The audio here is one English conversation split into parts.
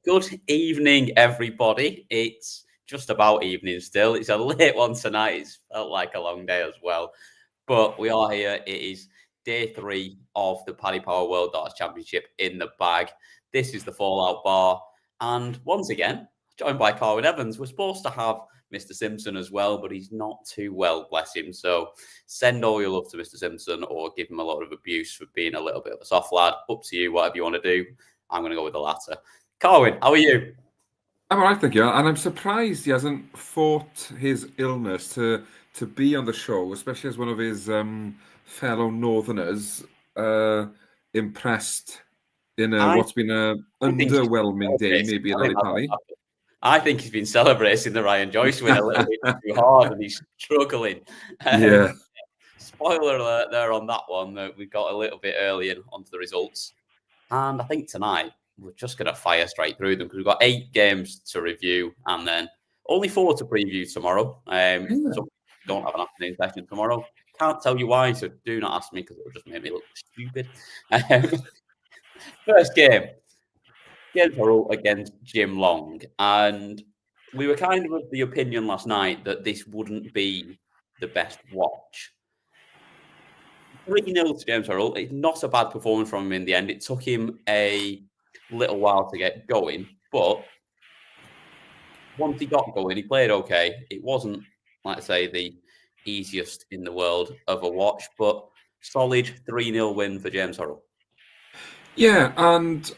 Good evening, everybody. It's just about evening still. It's a late one tonight. It's felt like a long day as well. But we are here. It is day 3 of the Paddy Power World Darts Championship in the bag. This is the Fallout Bar. And once again, joined by Carwyn Evans. We're supposed to have Mr. Simpson as well, but he's not too well, bless him. So send all your love to Mr. Simpson or give him a lot of abuse for being a little bit of a soft lad. Up to you, whatever you want to do. I'm going to go with the latter. Carwyn, how are you? I'm all right, thank you. And I'm surprised he hasn't fought his illness to be on the show, especially as one of his fellow Northerners, impressed in what's been an underwhelming day, maybe in Ali Pally. I think he's been celebrating the Ryan Joyce win a little bit too hard and he's struggling. Yeah. Spoiler alert there on that one. We got a little bit early onto the results. And I think tonight, we're just going to fire straight through them because we've got 8 games to review and then only 4 to preview tomorrow. So we don't have an afternoon session tomorrow. Can't tell you why, so do not ask me because it'll just make me look stupid. First game, James Hurrell against Jim Long. And we were kind of the opinion last night that this wouldn't be the best watch. 3-0 to James Hurrell. It's not a bad performance from him in the end. It took him a little while to get going, but once he got going, he played okay. It wasn't, like I say, the easiest in the world of a watch, but solid 3-0 win for James Hurrell. Yeah, and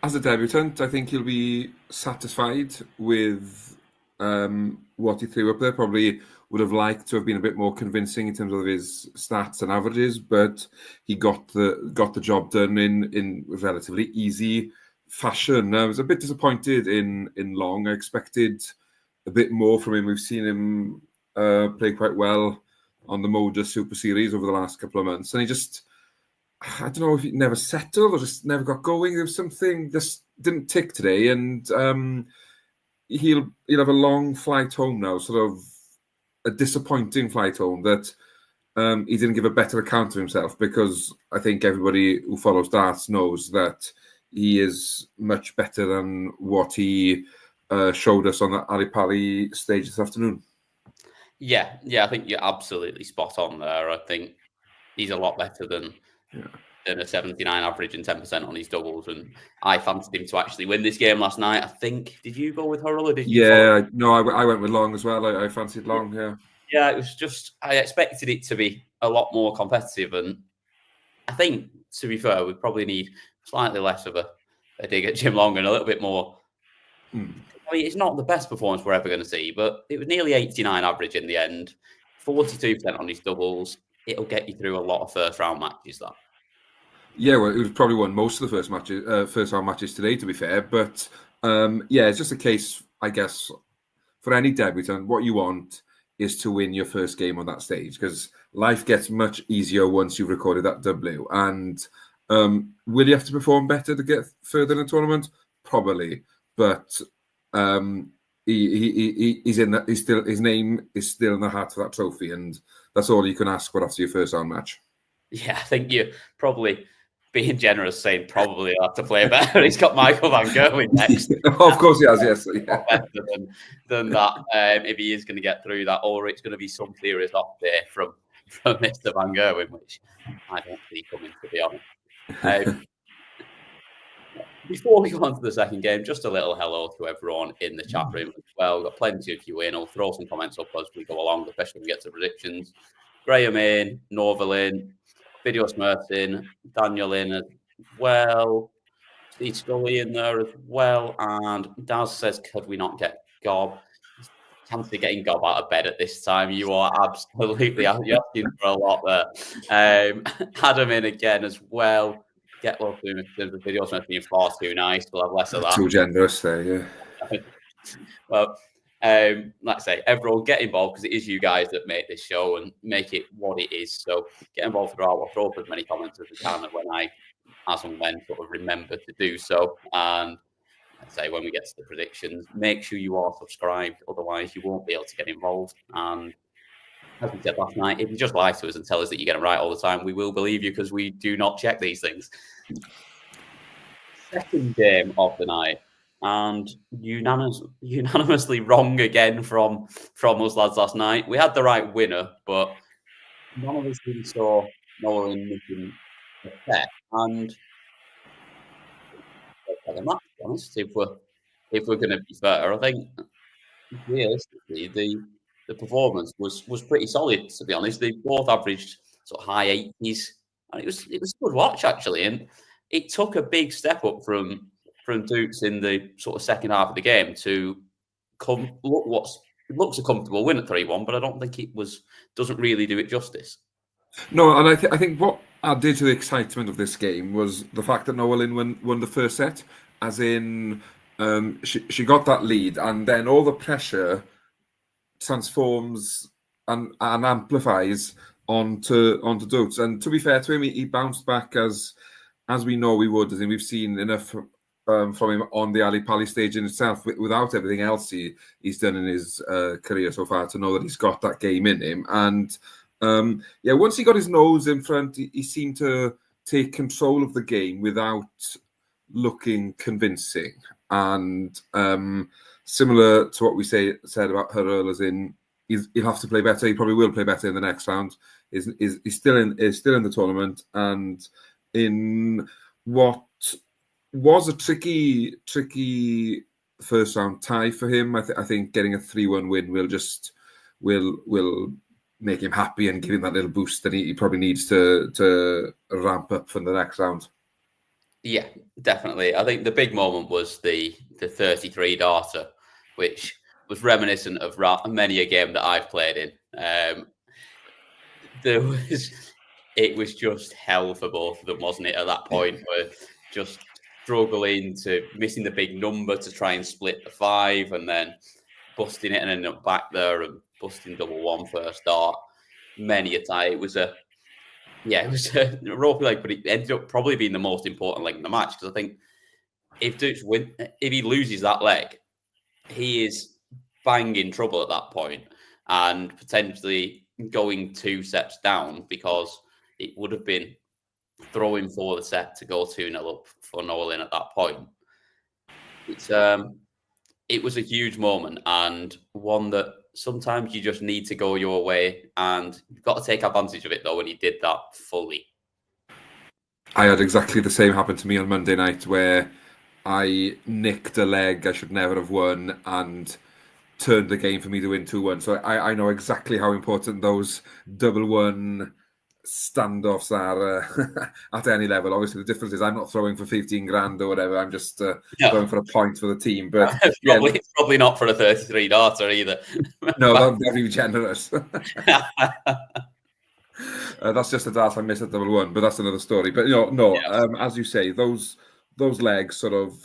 as a debutant, I think he'll be satisfied with what he threw up there. Probably would have liked to have been a bit more convincing in terms of his stats and averages, but he got the job done in relatively easy fashion. I was a bit disappointed in Long. I expected a bit more from him. We've seen him play quite well on the Moja Super Series over the last couple of months, and he just, I don't know if he never settled or just never got going. There was something just didn't tick today, and he'll have a long flight home now, sort of a disappointing flight home that he didn't give a better account of himself, because I think everybody who follows darts knows that he is much better than what he showed us on the Ali Pally stage this afternoon. Yeah, I think you're absolutely spot on there. I think he's a lot better than a 79 average and 10% on his doubles. And I fancied him to actually win this game last night. I think, did you go with Hurrell or did you? No, I went with Long as well. I fancied Long, Yeah, it was just, I expected it to be a lot more competitive. And I think, to be fair, we probably need slightly less of a dig at Jim Long and a little bit more. I mean, it's not the best performance we're ever going to see, but it was nearly 89 average in the end, 42% on his doubles. It'll get you through a lot of first-round matches, that. Yeah, well, it was probably won most of the first-round matches today, to be fair. But it's just a case, I guess, for any debutant, what you want is to win your first game on that stage, because life gets much easier once you've recorded that W. And will you have to perform better to get further in the tournament? Probably, but he's in that. His name is still in the heart of that trophy, and that's all you can ask for after your first round match. Yeah, I think you're probably being generous saying probably he'll have to play better. He's got Michael Van Gerwen next. Of course he has, yes. Yeah. Better than that, if he is going to get through that, or it's going to be some serious off day from Mr. Van Gerwen, which I don't see coming, to be honest. Before we go on to the second game, just a little hello to everyone in the chat room as well. We've got plenty of you in. I'll throw some comments up as we go along, especially when we get to predictions. Graham in, Norvelin, Video Smertin, Daniel in as well. Steve Scully in there as well. And Daz says, could we not get Gob? Chance of getting Gob out of bed at this time. You are absolutely asking for a lot there. Adam in again as well. Get well through the videos not being far too nice. We'll have less of that. Too generous there, yeah. Well, like I say, everyone get involved, because it is you guys that make this show and make it what it is. So get involved throughout. We'll throw up as many comments as we can, and as and when sort of remember to do so. And like I say, when we get to the predictions, make sure you are subscribed. Otherwise, you won't be able to get involved. And as we said last night, if you just lie to us and tell us that you get it right all the time, we will believe you, because we do not check these things. second game of the night, and unanimously wrong again from us lads last night. We had the right winner, but none of us really saw Nolan making a set. And the match, to be honest, if we're going to be fair, I think realistically the performance was pretty solid. To be honest, they both averaged sort of high 80s, and it was a good watch actually. And it took a big step up from Dukes in the sort of second half of the game to looks a comfortable win at 3-1, but I don't think doesn't really do it justice. No, and I think what added to the excitement of this game was the fact that Nolan won the first set, as in she got that lead, and then all the pressure transforms and amplifies onto Dukes. And to be fair to him, he bounced back as we know we would. I think we've seen enough from him on the Ali Pali stage in itself, without everything else he's done in his career so far, to know that he's got that game in him. And once he got his nose in front, he seemed to take control of the game without looking convincing. And similar to what we said about Hurl, as in he'll have to play better. He probably will play better in the next round. He's still in the tournament, and in what was a tricky first round tie for him. I think getting a 3-1 win will make him happy and give him that little boost that he probably needs to ramp up for the next round. Yeah, definitely. I think the big moment was the 33 darter, which was reminiscent of many a game that I've played in. It was just hell for both of them, wasn't it? At that point, where just struggling to missing the big number to try and split the 5, and then busting it and ending up back there and busting double 1 first dart. Many a tie. It was a ropey leg, but it ended up probably being the most important leg in the match, because I think if he loses that leg, he is bang in trouble at that point and potentially going 2 sets down, because it would have been throwing for the set to go 2-0 up for Nolan at that point. It was a huge moment, and one that sometimes you just need to go your way, and you've got to take advantage of it, though, when he did that fully. I had exactly the same happen to me on Monday night, where I nicked a leg I should never have won and turned the game for me to win 2-1. So I know exactly how important those 1-1 standoffs are at any level. Obviously, the difference is I'm not throwing for 15 grand or whatever. I'm just going for a point for the team. But probably not for a 33 darter either. No, that'd be generous. That's just a dart I missed at 1-1, but that's another story. But as you say, those legs sort of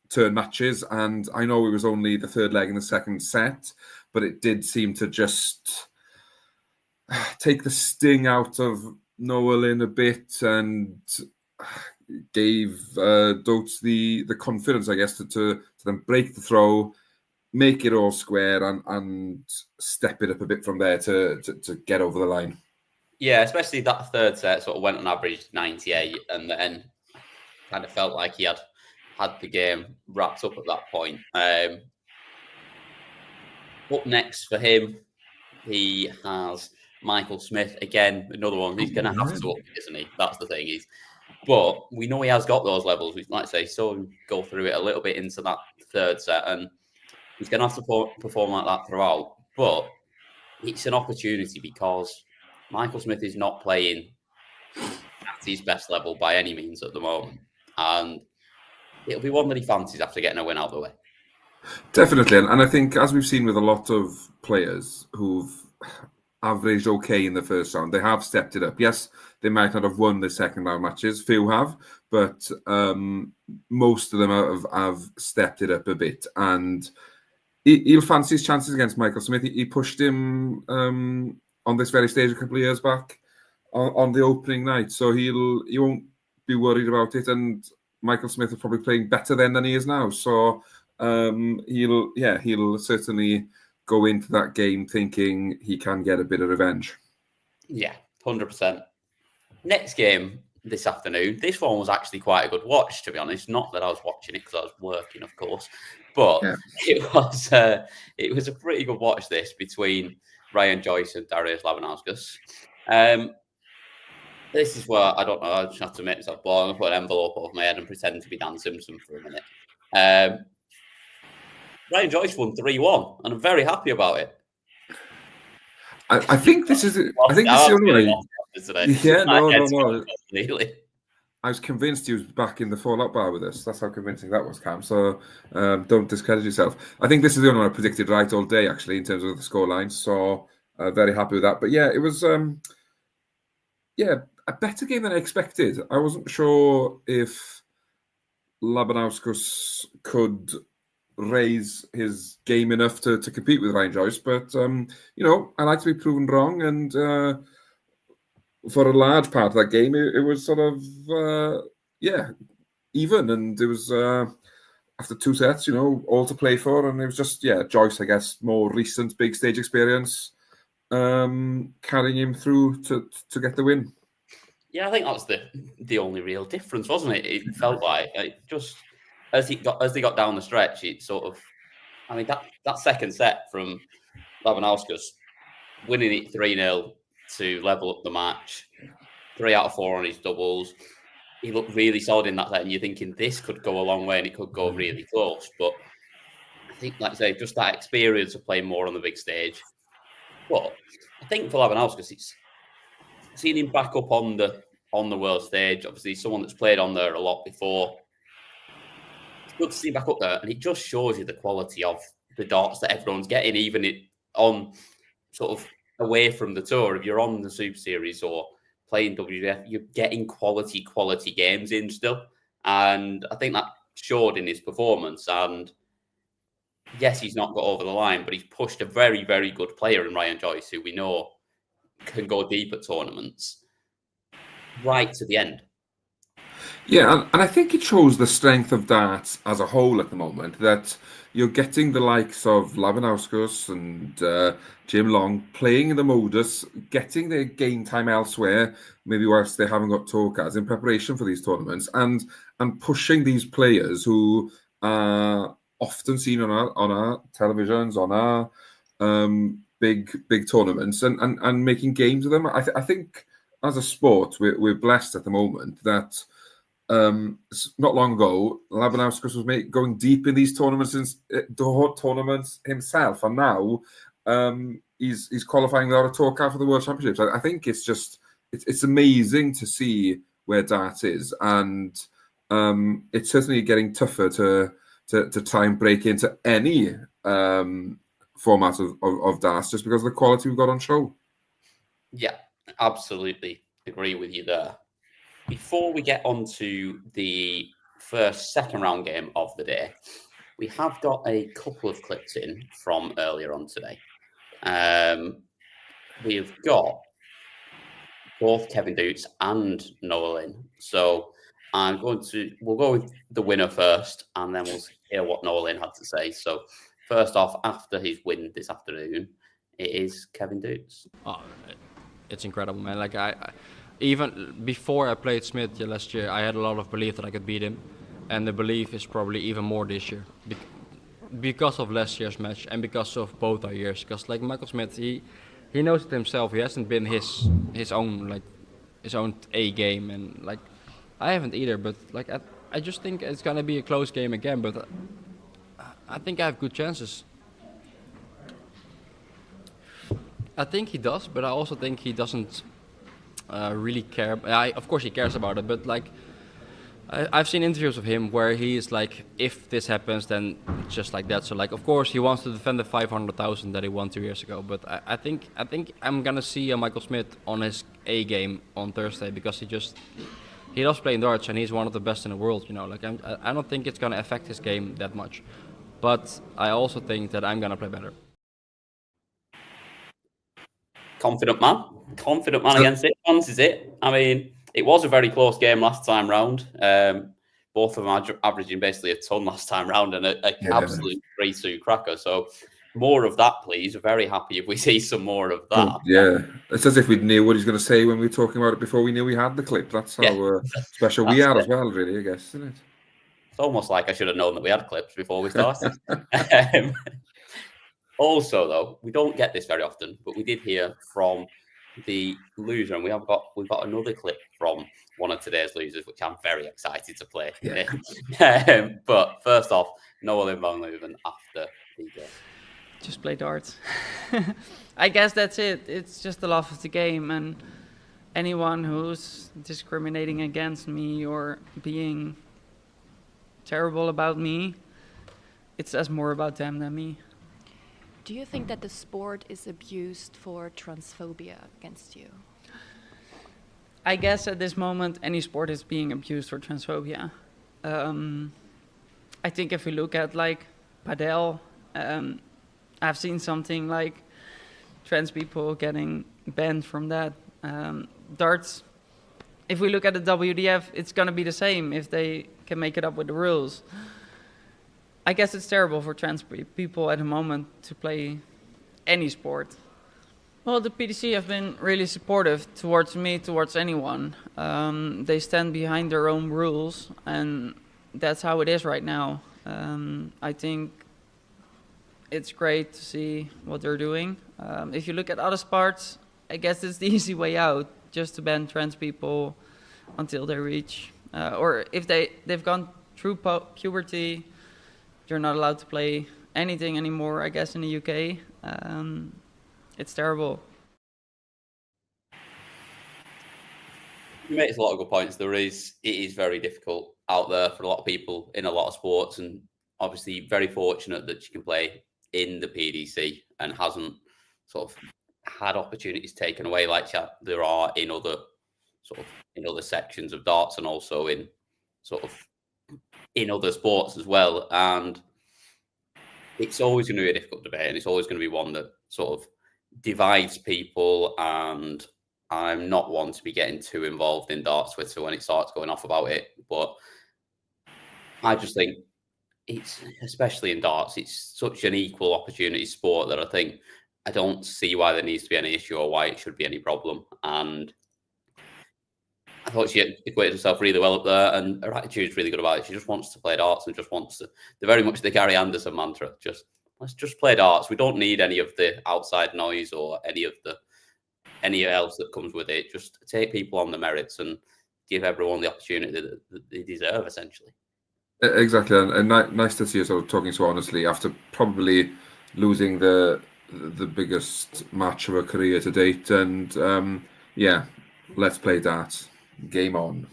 turn matches, and I know it was only the third leg in the second set, but it did seem to just take the sting out of Nolan a bit, and gave Dotes the confidence, I guess, to then break the throw, make it all square, and step it up a bit from there to get over the line. Yeah, especially that third set sort of went on average 98, and then kind of felt like he had the game wrapped up at that point. Up next for him, he has Michael Smith again, another one. He's going to have to up, isn't he? That's the thing. But we know he has got those levels. We like to say, saw him go through it a little bit into that third set, and he's going to have to perform like that throughout. But it's an opportunity, because Michael Smith is not playing at his best level by any means at the moment, and it'll be one that he fancies after getting a win out of the way. Definitely, and I think, as we've seen with a lot of players who've averaged okay in the first round, they have stepped it up. Yes, they might not have won the second round matches, few have, but most of them have stepped it up a bit, and he'll fancy his chances against Michael Smith. He pushed him on this very stage a couple of years back on the opening night, so he won't be worried about it, and Michael Smith is probably playing better then than he is now, so he'll certainly go into that game thinking he can get a bit of revenge. Yeah, 100%. Next game, this afternoon. This one was actually quite a good watch, to be honest. Not that I was watching it because I was working, of course, but it was a pretty good watch. This between Ryan Joyce and Darius Labanauskas. This is where I don't know. I just have to make myself bored. I'm gonna put an envelope over my head and pretend to be Dan Simpson for a minute. Ryan Joyce won 3-1, and I'm very happy about it. I think this is. I think this is the only way. Yeah, no. I was convinced he was back in the Fallout bar with us. That's how convincing that was, Cam. So don't discredit yourself. I think this is the only one I predicted right all day, actually, in terms of the scorelines. So very happy with that. But yeah, it was a better game than I expected. I wasn't sure if Labanauskas could raise his game enough to compete with Ryan Joyce, but I like to be proven wrong, and for a large part of that game it was sort of even, and it was after 2 sets all to play for, and it was just Joyce, I guess, more recent big stage experience carrying him through to get the win. Yeah, I think that's the only real difference, wasn't it? It felt like just as they got down the stretch, it sort of, I mean, that second set from Labanauskas, winning it 3-0 to level up the match, 3 out of 4 on his doubles. He looked really solid in that set, and you're thinking this could go a long way and it could go really close. But I think, like I say, just that experience of playing more on the big stage. But I think for Labanauskas, it's seeing him back up on the world stage. Obviously, someone that's played on there a lot before. It's good to see him back up there, and it just shows you the quality of the darts that everyone's getting, even on sort of away from the tour. If you're on the Super Series or playing WGF, you're getting quality games in still, and I think that showed in his performance. And yes, he's not got over the line, but he's pushed a very, very good player in Ryan Joyce, who we know can go deep at tournaments, right to the end. Yeah, and I think it shows the strength of darts as a whole at the moment, that you're getting the likes of Labanauskas and Jim Long playing in the modus, getting their game time elsewhere, maybe whilst they haven't got tour cards, in preparation for these tournaments, and pushing these players who are often seen on our televisions, on our big tournaments, and making games of them. I think as a sport, we're blessed at the moment that not long ago, Labanauskas was going deep in these tournaments himself, and now he's qualifying without a tour card for the World Championships. I think it's amazing to see where darts is, and it's certainly getting tougher to try and break into any format of darts, just because of the quality we've got on show. Yeah, absolutely agree with you there. Before we get on to the second round game of the day, we have got a couple of clips in from earlier on today. We've got both Kevin Dukes and Noah Lynn. So we'll go with the winner first, and then we'll hear what Noah Lynn had to say. So first off, after his win this afternoon, it is Kevin Dukes. Oh, it's incredible, man. Like even before I played Smith last year, I had a lot of belief that I could beat him, and the belief is probably even more this year because of last year's match and because of both our years. Because like Michael Smith, he knows it himself. He hasn't been his own A game, and like I haven't either. But like I just think it's gonna be a close game again. But I think I have good chances. I think he does, but I also think he doesn't really care. Of course he cares about it, but like I've seen interviews of him where he's like, if this happens, then it's just like that. So like, of course he wants to defend the 500,000 that he won 2 years ago. But I think I'm gonna see Michael Smith on his A game on Thursday, because he loves playing darts and he's one of the best in the world. Like I don't think it's gonna affect his game that much. But I also think that I'm gonna play better. Confident man against it. Fancies it. I mean, it was a very close game last time round. Both of them averaging basically a ton last time round, and an absolute 3-2 cracker. So more of that, please. We're very happy if we see some more of that. Yeah, it's as if we knew what he's going to say when we were talking about it before we knew we had the clip. That's how special we are as well, really, I guess, isn't it? It's almost like I should have known that we had clips before we started. Also, though, we don't get this very often, but we did hear from the loser, and we've got another clip from one of today's losers, which I'm very excited to play. Yeah. But first off, Noah Van Leuven after the game. Just play darts. I guess that's it. It's just the love of the game, and anyone who's discriminating against me or being terrible about me, it says more about them than me. Do you think that the sport is abused for transphobia against you? I guess at this moment, any sport is being abused for transphobia. I think if we look at like Padel, I've seen something like trans people getting banned from that. Darts, if we look at the WDF, it's going to be the same if they can make it up with the rules. I guess it's terrible for trans people at the moment to play any sport. Well, the PDC have been really supportive towards me, towards anyone. They stand behind their own rules, and that's how it is right now. I think it's great to see what they're doing. If you look at other sports, I guess it's the easy way out, just to ban trans people until they reach, or if they've gone through puberty, they're not allowed to play anything anymore, I guess, in the UK. It's terrible. He makes a lot of good points. It is very difficult out there for a lot of people in a lot of sports, and obviously very fortunate that she can play in the PDC and hasn't sort of had opportunities taken away like there are in other sections of darts, and also in other sports as well. And it's always going to be a difficult debate, and it's always going to be one that sort of divides people. And I'm not one to be getting too involved in darts Twitter when it starts going off about it, but I just think it's, especially in darts, it's such an equal opportunity sport that I don't see why there needs to be any issue or why it should be any problem. And I thought she equated herself really well up there, and her attitude is really good about it. She just wants to play darts and just wants to. They're very much the Gary Anderson mantra. Let's just play darts. We don't need any of the outside noise or any else that comes with it. Just take people on the merits and give everyone the opportunity that they deserve, essentially. Exactly, and nice to see her sort of talking so honestly after probably losing the biggest match of her career to date. And yeah, let's play darts. Game on.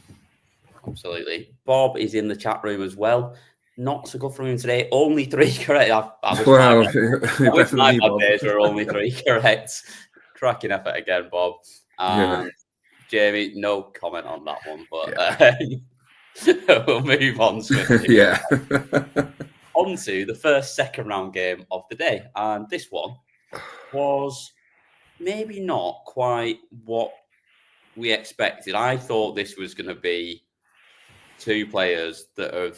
Absolutely. Bob is in the chat room as well. Not so good from him today. Only 3 correct. My bad days were only 3 correct. Cracking effort again, Bob. And Jamie, no comment on that one, but we'll move on swiftly. Yeah. On to the first second round game of the day. And this one was maybe not quite what we expected. I thought this was going to be 2 players that have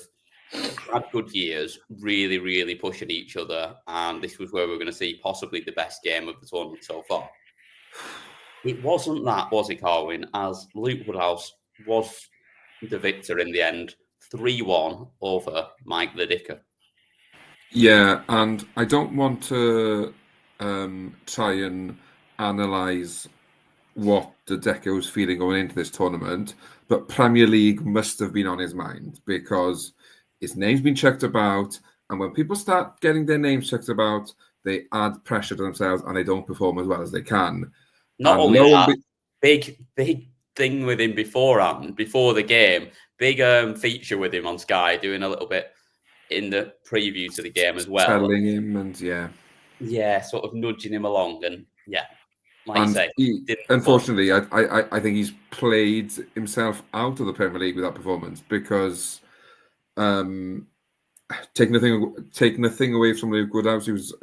had good years, really, really pushing each other. And this was where we were going to see possibly the best game of the tournament so far. It wasn't that, was it, Carwyn? As Luke Woodhouse was the victor in the end, 3-1 over Mike the Dicker. Yeah, and I don't want to try and analyse what the Decker was feeling going into this tournament, but Premier League must have been on his mind because his name's been checked about, and when people start getting their names checked about, they add pressure to themselves and they don't perform as well as they can. Not only that, big thing with him before the game, big feature with him on Sky, doing a little bit in the preview to the game as well. Telling him and sort of nudging him along, and like and you say, unfortunately, I think he's played himself out of the Premier League with that performance because taking the thing away from Luke Woodhouse, he was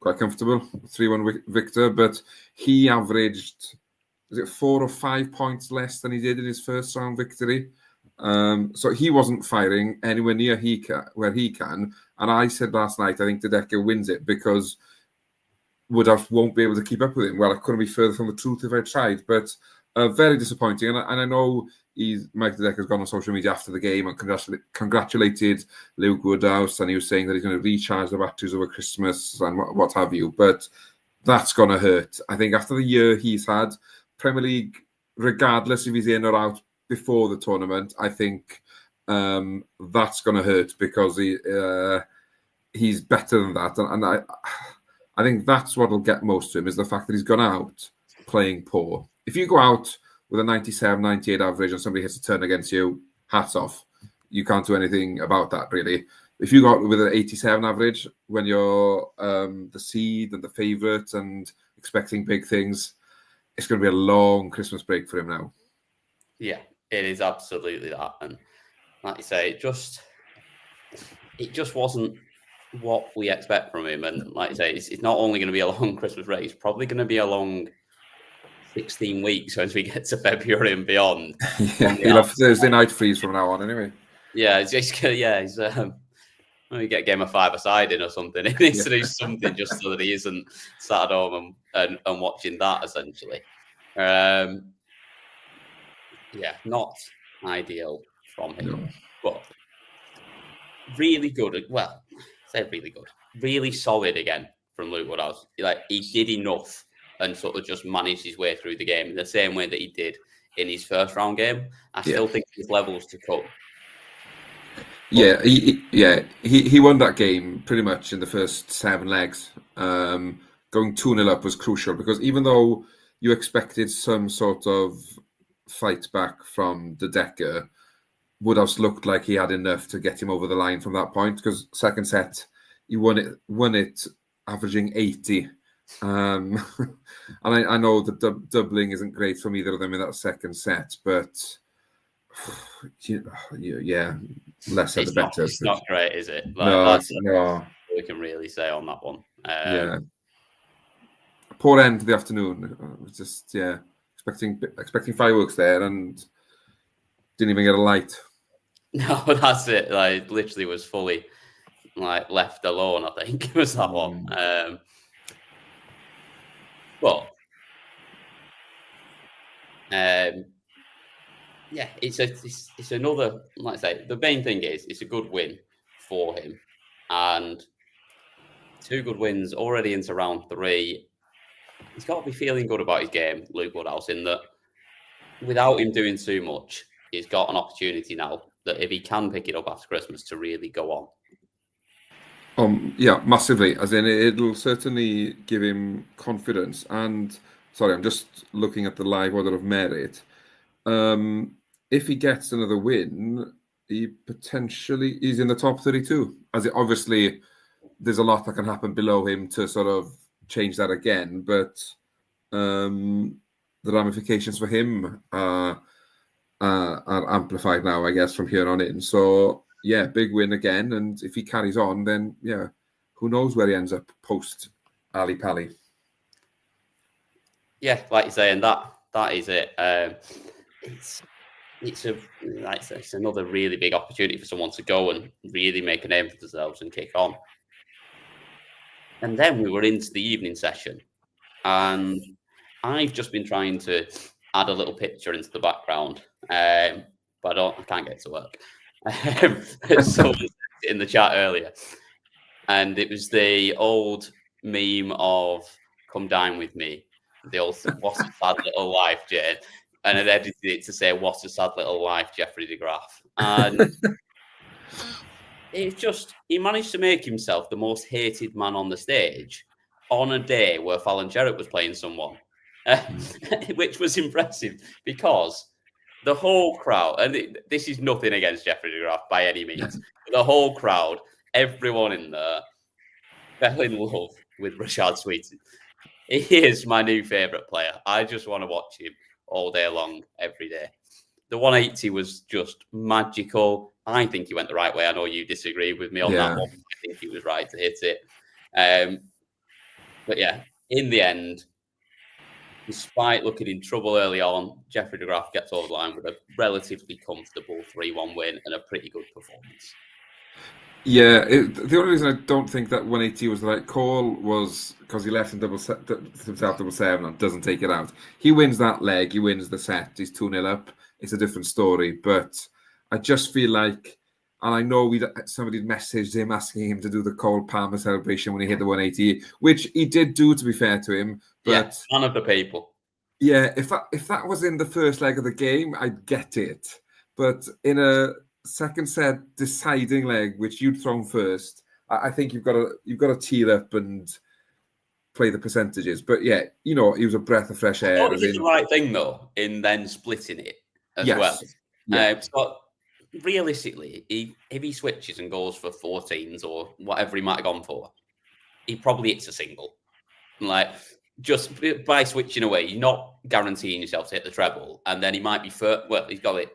quite comfortable, 3-1 victor, but he averaged 4 or 5 points less than he did in his first round victory. So he wasn't firing anywhere near where he can, And I said last night, I think De Decker wins it because Woodhouse won't be able to keep up with him. Well, I couldn't be further from the truth if I tried, but very disappointing. And I know Mike De Decker's gone on social media after the game and congratulated Luke Woodhouse, and he was saying that he's going to recharge the batteries over Christmas and what have you. But that's going to hurt. I think after the year he's had, Premier League, regardless if he's in or out before the tournament, I think that's going to hurt because he's better than that. And I think that's what will get most to him, is the fact that he's gone out playing poor. If you go out with a 97, 98 average and somebody hits a turn against you, hats off. You can't do anything about that, really. If you go out with an 87 average when you're the seed and the favourite and expecting big things, it's going to be a long Christmas break for him now. Yeah, it is absolutely that. And like you say, it just wasn't what we expect from him. And like you say, it's not only going to be a long Christmas break, it's probably going to be a long 16 weeks as we get to February and beyond. Yeah, he'll have Thursday night freeze from now on anyway. Yeah, he's we get a game of five-a-side in or something. He needs to do something just so that he isn't sat at home and watching that, essentially. Yeah, not ideal from him. No. But really good. Well, I say really good. Really solid again from Luke Woodhouse. Like, he did enough and sort of just managed his way through the game in the same way that he did in his first round game. I still think there's levels to come. Yeah, he won that game pretty much in the first 7 legs. Going 2-0 up was crucial because even though you expected some sort of fight back from De Decker, Woodhouse looked like he had enough to get him over the line from that point, because second set he won it averaging 80. And I know the doubling isn't great from either of them in that second set, but yeah, less said the better. It's not great, is it? No. We can really say on that one. Yeah. Poor end of the afternoon. Just expecting fireworks there and didn't even get a light. No, that's it. Like, literally was fully left alone. I think it was that one. But yeah, it's another. Like I say, the main thing is it's a good win for him, and 2 good wins already into round 3. He's got to be feeling good about his game, Luke Woodhouse, in that without him doing too much, he's got an opportunity now that if he can pick it up after Christmas to really go on. Yeah, massively. As in, it'll certainly give him confidence. And sorry, I'm just looking at the live order of merit. If he gets another win, he's in the top 32. Obviously, there's a lot that can happen below him to sort of change that again. But the ramifications for him are amplified now, I guess, from here on in. So yeah, big win again, and if he carries on, then yeah, who knows where he ends up post Ali Pally. Yeah, like you say, and that is it. It's another really big opportunity for someone to go and really make a name for themselves and kick on. And then we were into the evening session, and I've just been trying to add a little picture into the background, but I can't get it to work. Someone in the chat earlier, and it was the old meme of "Come dine with me." The old "What a sad little life, Jane," and I edited it to say "What a sad little life, Jeffrey de Graaf." And it's just, he managed to make himself the most hated man on the stage on a day where Fallon Sherritt was playing someone, which was impressive because the whole crowd, and this is nothing against Jeffrey de Graaf by any means, the whole crowd, everyone in there, fell in love with Rashad Sweetin. He is my new favourite player. I just want to watch him all day long, every day. The 180 was just magical. I think he went the right way. I know you disagree with me on that one. I think he was right to hit it. But yeah, in the end, despite looking in trouble early on, Jeffrey de Graaf gets over the line with a relatively comfortable 3-1 win and a pretty good performance. Yeah, the only reason I don't think that 180 was the right call was because he left himself double seven and doesn't take it out. He wins that leg, he wins the set, he's 2-0 up. It's a different story, but I just feel like, and I know somebody messaged him asking him to do the Cole Palmer celebration when he hit the 180, which he did do, to be fair to him. But one of the people. yeah, if that was in the first leg of the game, I'd get it. But in a second set deciding leg, which you'd thrown first, I think you've got to tear up and play the percentages. But yeah, he was a breath of fresh air. I thought he did the right thing though in then splitting it as well. Yeah. So realistically, if he switches and goes for 14s or whatever he might have gone for, he probably hits a single. Like, just by switching away, you're not guaranteeing yourself to hit the treble, and then he might be he's got it.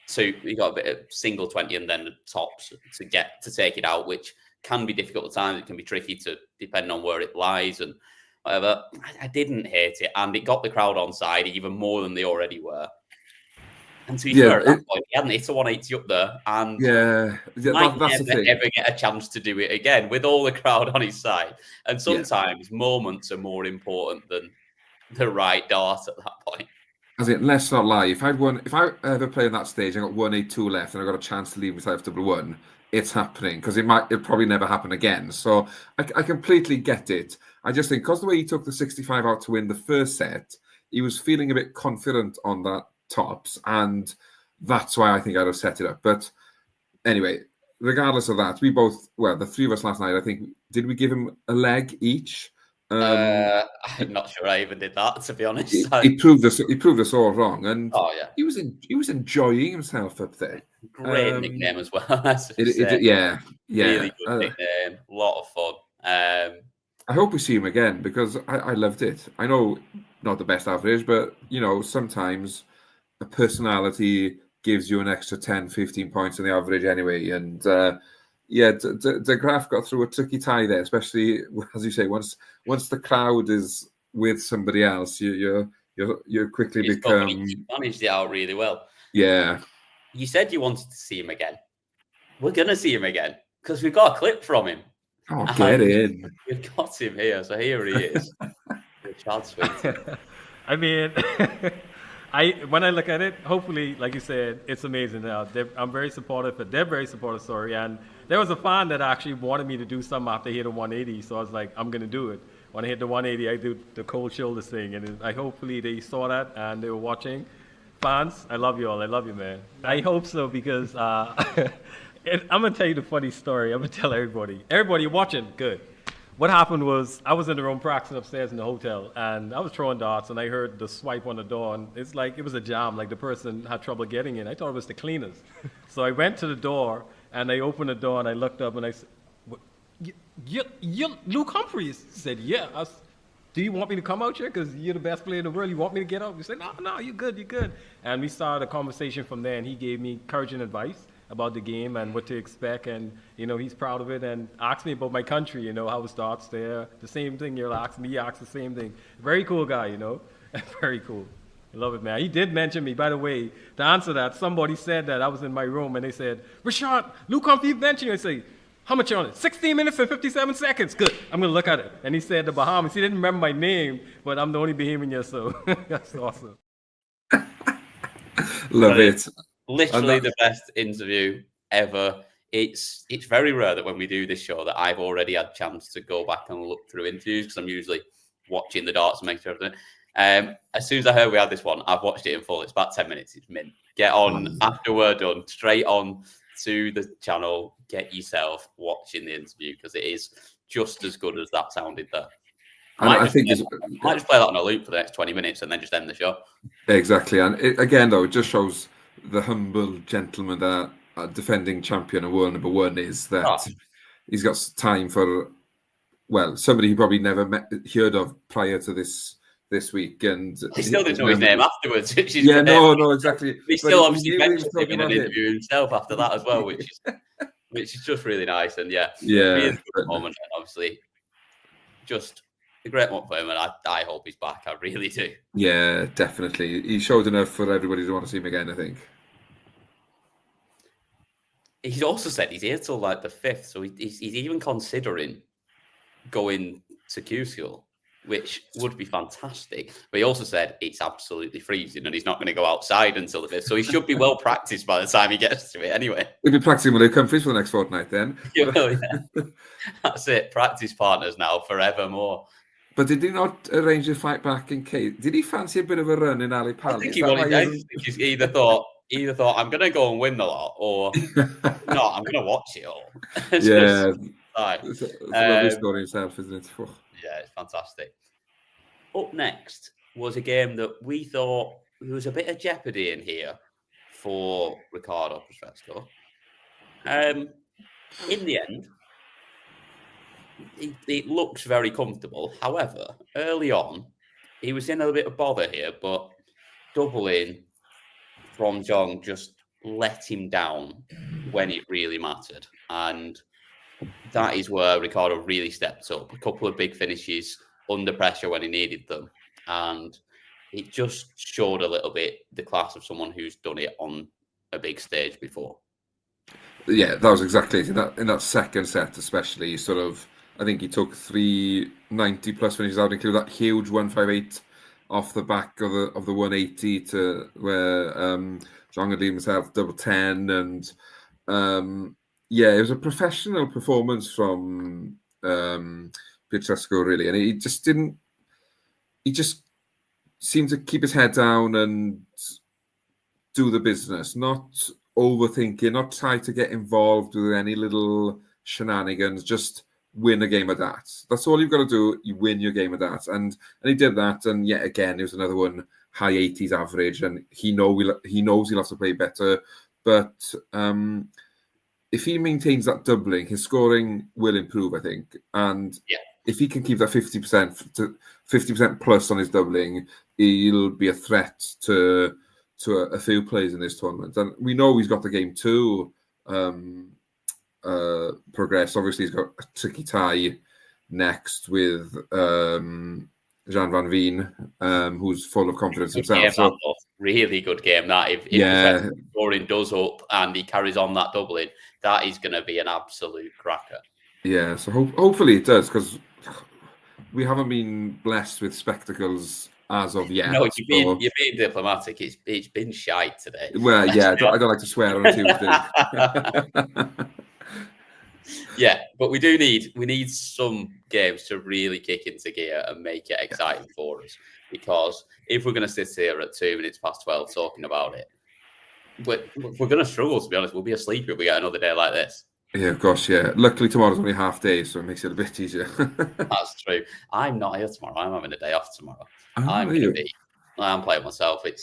So he got a bit of single 20 and then the tops to take it out, which can be difficult at times. It can be tricky to depend on where it lies and whatever. I didn't hate it, and it got the crowd on side even more than they already were. And to be fair, at that point, he hadn't hit a 180 up there, and that's the thing. Ever get a chance to do it again with all the crowd on his side. And sometimes moments are more important than the right dart at that point. As in, let's not lie. If I ever play on that stage, I got 182 left, and I got a chance to leave myself double one, it's happening because it'll probably never happen again. So I completely get it. I just think because the way he took the 65 out to win the first set, he was feeling a bit confident on that tops, and that's why I think I'd have set it up. But anyway, regardless of that, the three of us last night, I think, did we give him a leg each? I'm not sure I even did that, to be honest. He proved us all wrong, and yeah, he was enjoying himself up there. Great nickname as well. Yeah, really good nickname. A lot of fun. I hope we see him again because I loved it. I know not the best average, but sometimes a personality gives you an extra 10, 15 points on the average anyway. And De Graaf got through a tricky tie there, especially as you say, once the crowd is with somebody else, you quickly become. He managed it out really well. Yeah. You said you wanted to see him again. We're gonna see him again because we've got a clip from him. Oh, get in! We've got him here, so here he is. Chad Sweet. I mean, when I look at it, hopefully, like you said, it's amazing. I'm very supportive, but they're very supportive. Sorry, and there was a fan that actually wanted me to do something after he hit a 180, so I was like, I'm gonna do it. When I hit the 180, I do the cold shoulders thing, and hopefully they saw that and they were watching. Fans, I love you all. I love you, man. I hope so because I'm gonna tell you the funny story. I'm gonna tell everybody. Everybody watching, good. What happened was I was in the room practicing upstairs in the hotel, and I was throwing darts, and I heard the swipe on the door, and it's like it was a jam. Like the person had trouble getting in. I thought it was the cleaners, so I went to the door and I opened the door and I looked up and I said, "You Luke Humphreys?" He said, "Yeah." I was, do you want me to come out here because you're the best player in the world? You want me to get up? He said, "No, you're good, you're good." And we started a conversation from there, and he gave me encouraging advice about the game and what to expect, and he's proud of it, and asked me about my country, how it starts there. The same thing you're asking me, he asked the same thing. Very cool guy, very cool. I love it, man. He did mention me, by the way. To answer that, somebody said that I was in my room, and they said, "Rashad, Luke Humphrey mentioned you." I say, "How much on it?" 16 minutes and 57 seconds. Good. I'm going to look at it. And he said the Bahamas. He didn't remember my name, but I'm the only Bahamian here, so that's awesome. Love it. Literally the best interview ever. It's very rare that when we do this show that I've already had a chance to go back and look through interviews because I'm usually watching the darts and making sure everything. As soon as I heard we had this one, I've watched it in full. It's about 10 minutes. It's mint. Get on after we're done, straight on to the channel. Get yourself watching the interview because it is just as good as that sounded there. I might just play that on a loop for the next 20 minutes and then just end the show. Exactly. And again, though, it just shows the humble gentleman that a defending champion and world number one is, that he's got time for, somebody he probably never heard of prior to this week. And he still didn't know his name afterwards. Which is no, exactly. He still obviously mentioned him in an interview himself after that as well, which is just really nice. And really good moment. And obviously, just a great one for him, and I hope he's back. I really do. Yeah, definitely. He showed enough for everybody to want to see him again, I think. he's also said he's here till like the 5th, so he's even considering going to Q school, which would be fantastic. But he also said it's absolutely freezing and he's not going to go outside until the 5th, so he should be well practiced by the time he gets to it anyway. We'll be practicing with our comfies for the next fortnight then. Yeah. That's it. Practice partners now forevermore. But did he not arrange a fight back in case? Did he fancy a bit of a run in Ali Pali? I think he's either thought I'm going to go and win the lot, or no, I'm going to watch it all. Yeah, it's a lovely story himself, isn't it? Oh. Yeah, it's fantastic. Up next was a game that we thought there was a bit of jeopardy in here for Ricardo Pestresco. In the end, it looks very comfortable. However, early on, he was in a bit of bother here, but doubling from Jong just let him down when it really mattered. And that is where Ricardo really stepped up. A couple of big finishes under pressure when he needed them. And it just showed a little bit the class of someone who's done it on a big stage before. Yeah, that was exactly it. In that second set, especially, I think he took 3 90+ finishes out, including that huge 158 off the back of the 180 to where Zhang had lead himself double 10, and yeah, it was a professional performance from Pietrasco, really, and he just seemed to keep his head down and do the business, not overthinking, not try to get involved with any little shenanigans, just win a game of darts. That's all you've got to do. You win your game of darts, and he did that. And yet again, it was another one, high 80s average, and he knows he'll have to play better. But if he maintains that doubling, his scoring will improve, I think. And if he can keep that 50% to 50% plus on his doubling, he'll be a threat to a few players in this tournament. And we know he's got the game to progress. Obviously, he's got a tricky tie next with Jan van Veen, who's full of confidence himself. So, really good game that. If the scoring does up and he carries on that doubling, that is going to be an absolute cracker. Yeah, so hopefully it does, because we haven't been blessed with spectacles as of yet. No, you're being diplomatic. It's been shite today. Well, yeah, I don't like to swear on a Tuesday. Yeah, but we need some games to really kick into gear and make it exciting for us. Because if we're going to sit here at 2 minutes past 12 talking about it, we're going to struggle, to be honest. We'll be asleep if we get another day like this. Yeah, of course, yeah. Luckily, tomorrow's only half day, so it makes it a bit easier. That's true. I'm not here tomorrow. I'm having a day off tomorrow. Oh, I'm playing myself. It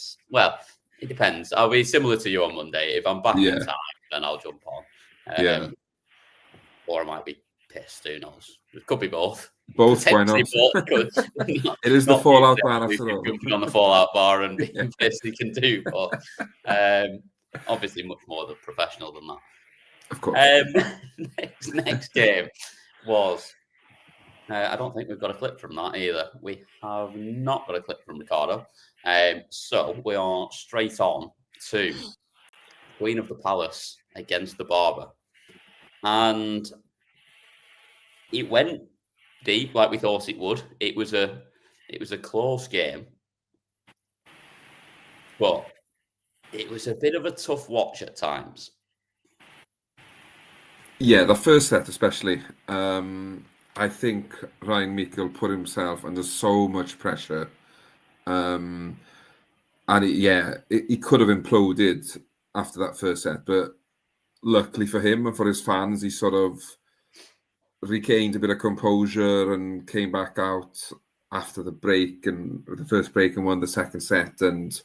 depends. I'll be similar to you on Monday. If I'm back in time, then I'll jump on. Or I might be pissed. Who knows? It could be both. Both, why not? It is the Fallout bar after all. Jumping on the Fallout bar and being pissed he can do, but obviously much more the professional than that. Of course. Next game was. I don't think we've got a clip from that either. We have not got a clip from Ricardo. So we are straight on to Queen of the Palace against the Barber. And it went deep like we thought it would. It was a close game. But it was a bit of a tough watch at times. Yeah, the first set especially. I think Ryan Meikle put himself under so much pressure. And he could have imploded after that first set. But luckily for him and for his fans, he sort of regained a bit of composure and came back out after the break, and the first break, and won the second set. And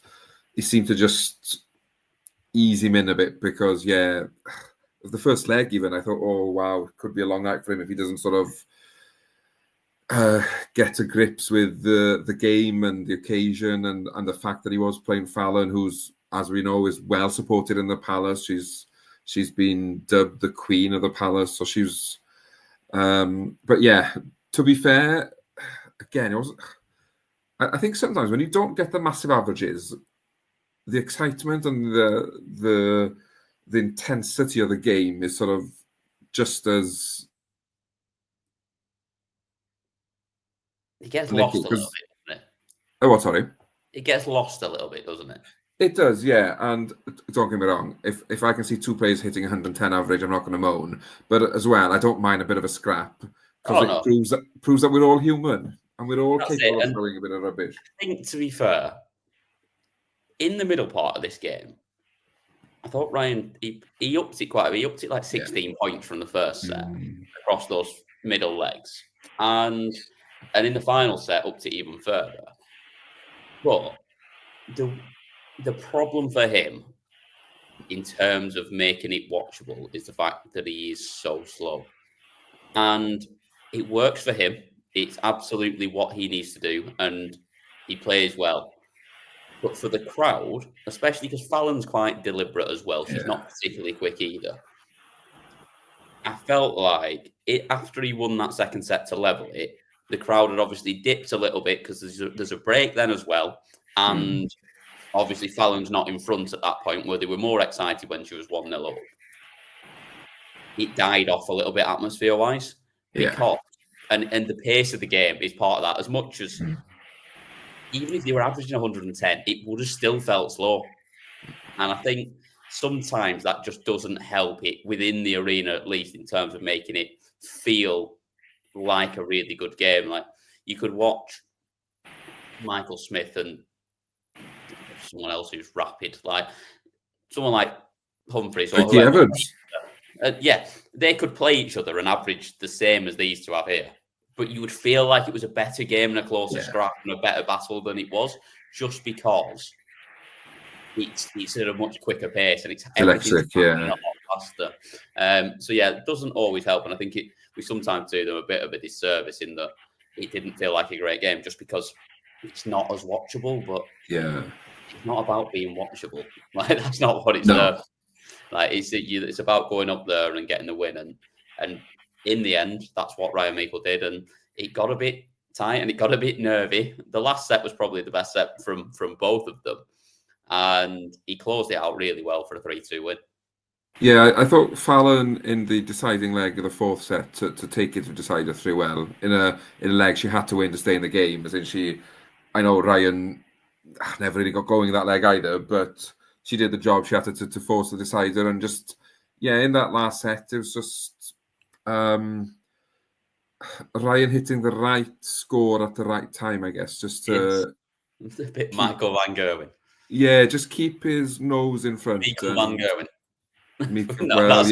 he seemed to just ease him in a bit, because, the first leg even, I thought, oh, wow, it could be a long night for him if he doesn't sort of get to grips with the game and the occasion and the fact that he was playing Fallon, who's, as we know, is well supported in the Palace. She's been dubbed the Queen of the Palace, so she's. But yeah, to be fair, again, it was. I think sometimes when you don't get the massive averages, the excitement and the the intensity of the game is sort of just as It gets Nicky, lost a little 'cause- bit, doesn't it? oh, what? Sorry. It gets lost a little bit, doesn't it? It does, yeah. And don't get me wrong, if I can see two players hitting 110 average, I'm not going to moan. But as well, I don't mind a bit of a scrap because Oh, no. proves that we're all human and we're all That's capable it, of and- throwing a bit of rubbish. I think, to be fair, in the middle part of this game, I thought Ryan, he upped it quite a bit. He upped it like 16 points from the first set across those middle legs. And in the final set, upped it even further. But the problem for him in terms of making it watchable is the fact that he is so slow. And it works for him. It's absolutely what he needs to do. And he plays well. But for the crowd, especially because Fallon's quite deliberate as well, she's not particularly quick either. I felt like after he won that second set to level it, the crowd had obviously dipped a little bit because there's a break then as well. And obviously Fallon's not in front at that point where they were more excited when she was 1-0 up. It died off a little bit atmosphere-wise because and the pace of the game is part of that as much as even if they were averaging 110, it would have still felt slow. And I think sometimes that just doesn't help it within the arena, at least in terms of making it feel like a really good game. Like you could watch Michael Smith and someone else who's rapid, like someone like Humphreys or Ricky whoever. Evans. They could play each other and average the same as these two have here. But you would feel like it was a better game and a closer scrap and a better battle than it was, just because it's at a much quicker pace and it's Electric, a lot faster. So it doesn't always help, and I think we sometimes do them a bit of a disservice in that it didn't feel like a great game just because it's not as watchable. But it's not about being watchable. Like that's not what it's there. Like it's about going up there and getting the win, and in the end, that's what Ryan Meikle did, and it got a bit tight and it got a bit nervy. The last set was probably the best set from both of them, and he closed it out really well for a 3-2 win. Yeah, I thought Fallon in the deciding leg of the fourth set to take it to decider through well. In a leg she had to win to stay in the game. As in I know Ryan never really got going that leg either, but she did the job. She had to force the decider, and just in that last set it was just Ryan hitting the right score at the right time, I guess. Just a bit Michael Van Gerwen. Yeah, just keep his nose in front. Michael Van Gerwen. No, well,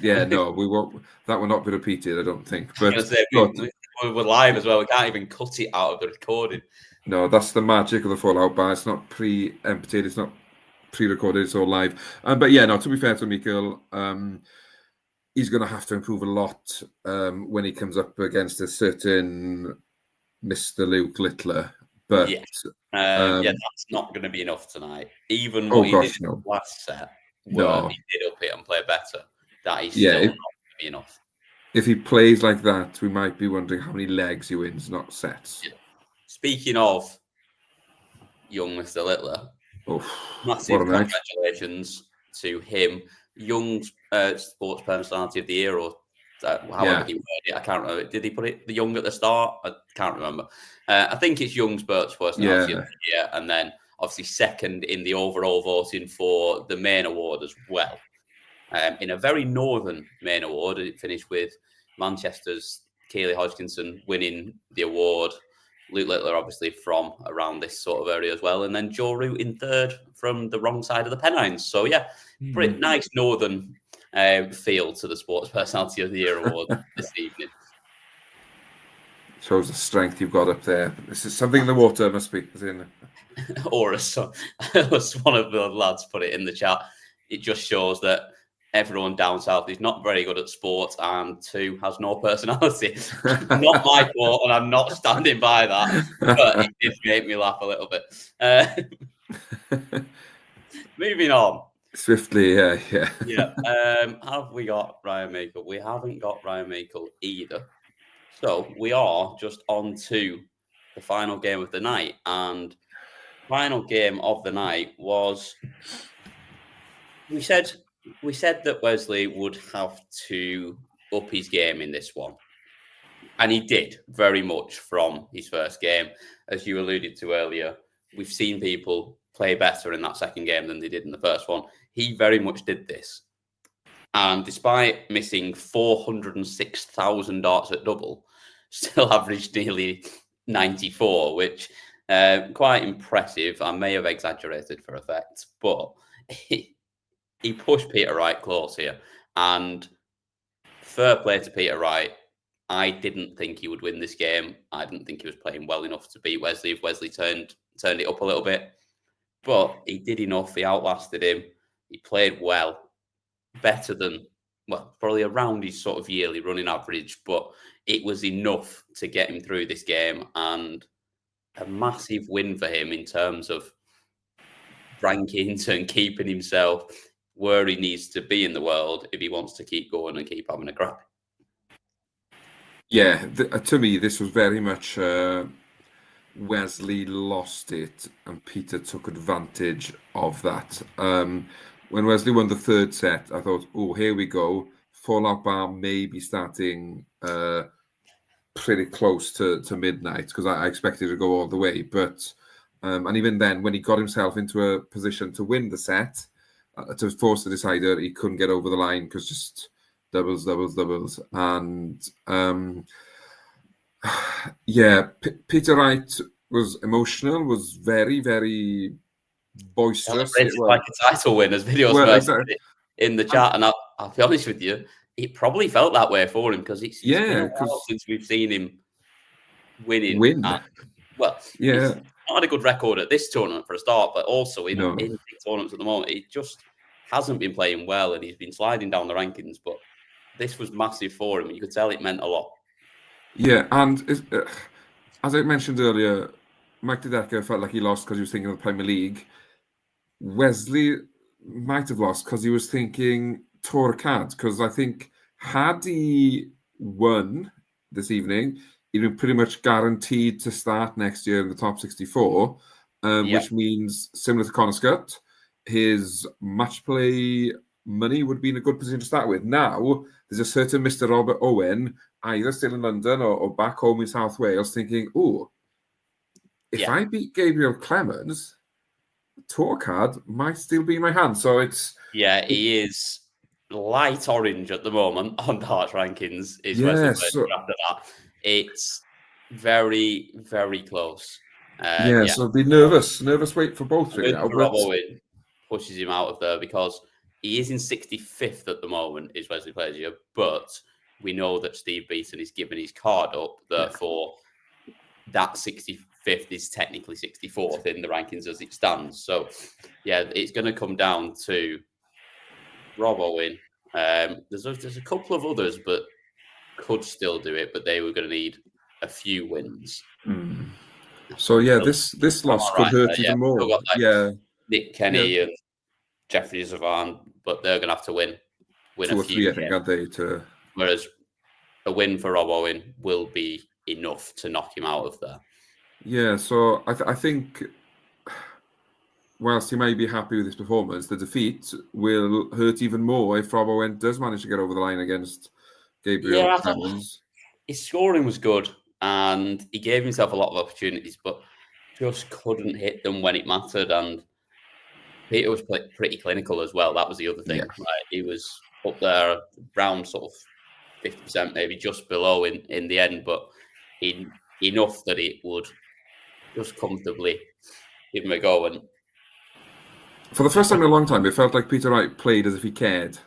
yeah. No, we won't. That will not be repeated, I don't think. But we're live as well. We can't even cut it out of the recording. No, that's the magic of the Fallout bar. It's not pre-empted. It's not pre-recorded. It's all live. But to be fair to Michael, he's going to have to improve a lot when he comes up against a certain Mr. Luke Littler. But that's not going to be enough tonight. Even what he did in the last set, where he did up it and play better, that is still not going to be enough. If he plays like that, we might be wondering how many legs he wins, not sets. Yeah. Speaking of young Mr. Littler, massive congratulations to him. Young Sports Personality of the Year, or however he worded it. I can't remember. Did he put it the young at the start? I can't remember. I think it's Young Sports Personality of the Year, and then obviously second in the overall voting for the main award as well. In a very northern main award, it finished with Manchester's Keely Hodgkinson winning the award. Luke Littler, obviously, from around this sort of area as well. And then Joe Root in third from the wrong side of the Pennines. So, pretty nice northern feel to the Sports Personality of the Year award this evening. Shows the strength you've got up there. This is something in the water, must be. Or as one of the lads put it in the chat, it just shows that everyone down south is not very good at sport and two has no personality. Not my fault, and I'm not standing by that, but it did make me laugh a little bit. Moving on. Swiftly, yeah. Have we got Ryan Meikle? We haven't got Ryan Meikle either. So we are just on to the final game of the night. And final game of the night was we said that Wesley would have to up his game in this one. And he did very much from his first game. As you alluded to earlier, we've seen people play better in that second game than they did in the first one. He very much did this. And despite missing 406,000 darts at double, still averaged nearly 94, which quite impressive. I may have exaggerated for effect, but he pushed Peter Wright close here. And fair play to Peter Wright. I didn't think he would win this game. I didn't think he was playing well enough to beat Wesley if Wesley turned it up a little bit. But he did enough. He outlasted him. He played well, better than, well, probably around his sort of yearly running average. But it was enough to get him through this game, and a massive win for him in terms of rankings and keeping himself where he needs to be in the world if he wants to keep going and keep having a crack. Yeah, to me, this was very much Wesley lost it and Peter took advantage of that. When Wesley won the third set, I thought, oh, here we go. Fallout bar may be starting pretty close to midnight, because I expected to go all the way. But and even then, when he got himself into a position to win the set, to force the decider, he couldn't get over the line because just doubles. And yeah, Peter Wright was emotional, was very, very boisterous. Celebrated like a title win, as videos exactly. In the chat. And I'll be honest with you, it probably felt that way for him, because it's been a while since we've seen him win. Well, he's not had a good record at this tournament for a start, but also in big tournaments at the moment, he just hasn't been playing well, and he's been sliding down the rankings. But this was massive for him. You could tell it meant a lot. Yeah, and as I mentioned earlier, Mike Dedeker felt like he lost because he was thinking of the Premier League. Wesley might have lost because he was thinking Tour Card, because I think had he won this evening, he'd been pretty much guaranteed to start next year in the top 64, which means, similar to Connor Scott, his match play money would be in a good position to start with. Now, there's a certain Mr. Robert Owen, either still in London or back home in South Wales, thinking, oh, if I beat Gabriel Clemens, Tour Card might still be in my hand. So it's... Yeah, he is light orange at the moment on darts rankings. Is Wesley after that. It's very, very close. So I'll be nervous wait for both. Really, Rob Owen pushes him out of there, because he is in 65th at the moment, is Wesley Plaisier, but we know that Steve Beaton is giving his card up. Therefore, that 65th is technically 64th in the rankings as it stands. So, yeah, it's going to come down to Rob Owen. There's a couple of others, but could still do it, but they were going to need a few wins. So yeah, this loss could hurt even more. Got, Nick Kenny and Jeffrey Zavan, but they're going to have to win 2 or 3, I think, aren't they? Whereas a win for Rob Owen will be enough to knock him out of there. Yeah, so I think whilst he may be happy with his performance, the defeat will hurt even more if Rob Owen does manage to get over the line against Gabriel Clemens. His scoring was good, and he gave himself a lot of opportunities, but just couldn't hit them when it mattered. And Peter was pretty clinical as well. That was the other thing. Right? He was up there around sort of 50%, maybe just below in the end, but enough that it would just comfortably give him a go. And for the first time in a long time, it felt like Peter Wright played as if he cared,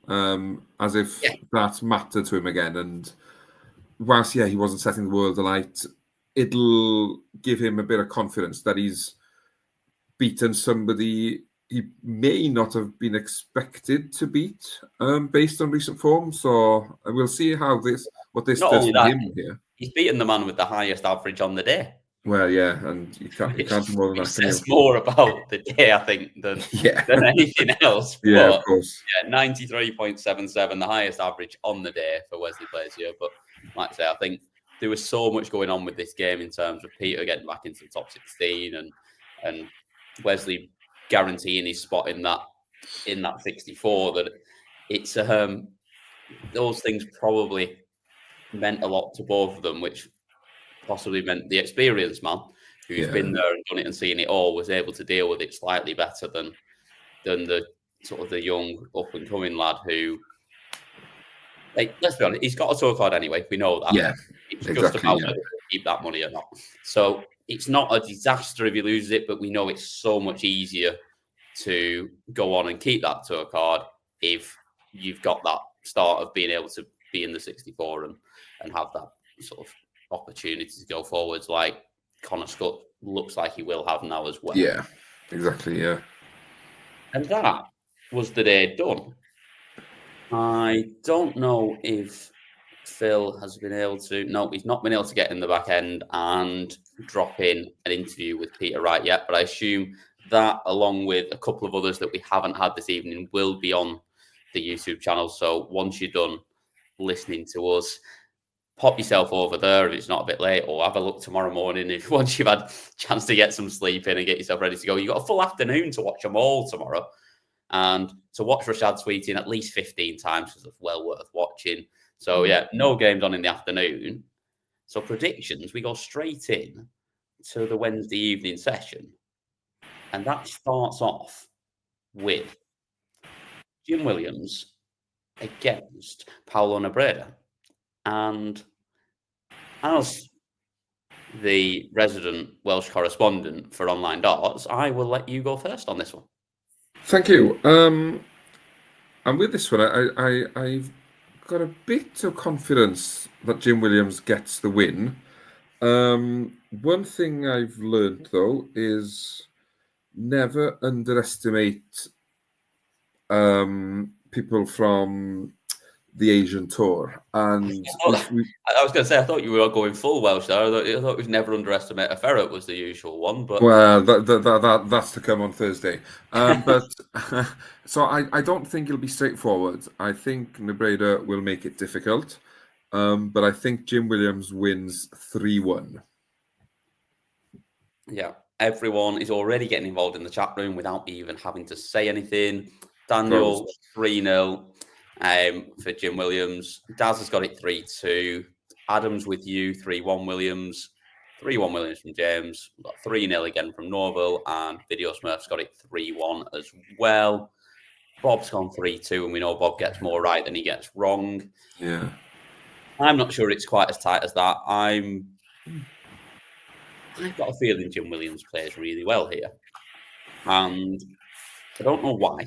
as if that mattered to him again. And whilst, he wasn't setting the world alight, it'll give him a bit of confidence that he's beaten somebody he may not have been expected to beat based on recent form. So we'll see what this does for him here. He's beaten the man with the highest average on the day. Well, and you can't do more than that. It says more about the day, I think, than anything else. Yeah, of course. 93.77, the highest average on the day for Wesley Plaisier. But like I say, I think there was so much going on with this game in terms of Peter getting back into the top 16 and Wesley guaranteeing his spot in that in that 64 that it's those things probably meant a lot to both of them, which possibly meant the experienced man who's been there and done it and seen it all was able to deal with it slightly better than the sort of the young up and coming lad who, like, let's be honest, he's got a tour card anyway. We know that. Yeah, It's exactly, just about yeah. whether he'll keep that money or not. So it's not a disaster if he loses it, but we know it's so much easier to go on and keep that tour card if you've got that start of being able to be in the 64 and have that sort of opportunity to go forwards, like Connor Scott looks like he will have now as well. Yeah, exactly, yeah. And that was the day done. I don't know if Phil has been able to. No, he's not been able to get in the back end and drop in an interview with Peter Wright yet. But I assume that, along with a couple of others that we haven't had this evening, will be on the YouTube channel. So once you're done listening to us, pop yourself over there if it's not a bit late, or have a look tomorrow morning if once you've had a chance to get some sleep in and get yourself ready to go. You've got a full afternoon to watch them all tomorrow. And to watch Rashad Sweeting at least 15 times is well worth watching. So, yeah, no games on in the afternoon. So, predictions, we go straight in to the Wednesday evening session. And that starts off with Jim Williams against Paulo Nebreda. And as the resident Welsh correspondent for Online Darts, I will let you go first on this one. Thank you. And with this one, I've got a bit of confidence that Jim Williams gets the win. One thing I've learned, though, is never underestimate people from the Asian tour. And I was going to say, I thought you were going full Welsh there. I thought we'd never underestimate a ferret was the usual one, but well, that's to come on Thursday. But so I don't think it'll be straightforward. I think Nebreda will make it difficult, but I think Jim Williams wins 3-1. Yeah, everyone is already getting involved in the chat room without even having to say anything. Daniel 3-0 for Jim Williams. Daz has got it 3-2. Adam's with you 3-1 Williams. 3-1 Williams from James. We've got 3-0 again from Norville, and Video Smurf's got it 3-1 as well. Bob's gone 3-2, and we know Bob gets more right than he gets wrong. Yeah, I'm not sure it's quite as tight as that. I've got a feeling Jim Williams plays really well here. And I don't know why,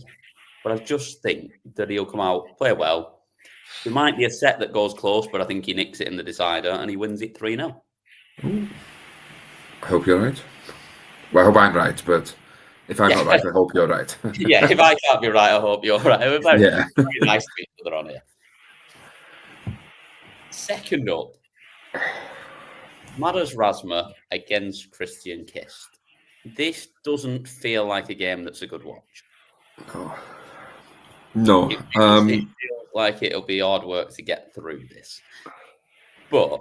but I just think that he'll come out, play well. There might be a set that goes close, but I think he nicks it in the decider and he wins it 3-0. I hope you're right. Well, I hope I'm right, but if I'm not right, I hope you're right. Yeah, if I can't be right, I hope you're right. We're very nice to each other on here. Second up, Madas Razma against Christian Kist. This doesn't feel like a game that's a good watch. No. It feels like it'll be hard work to get through this. But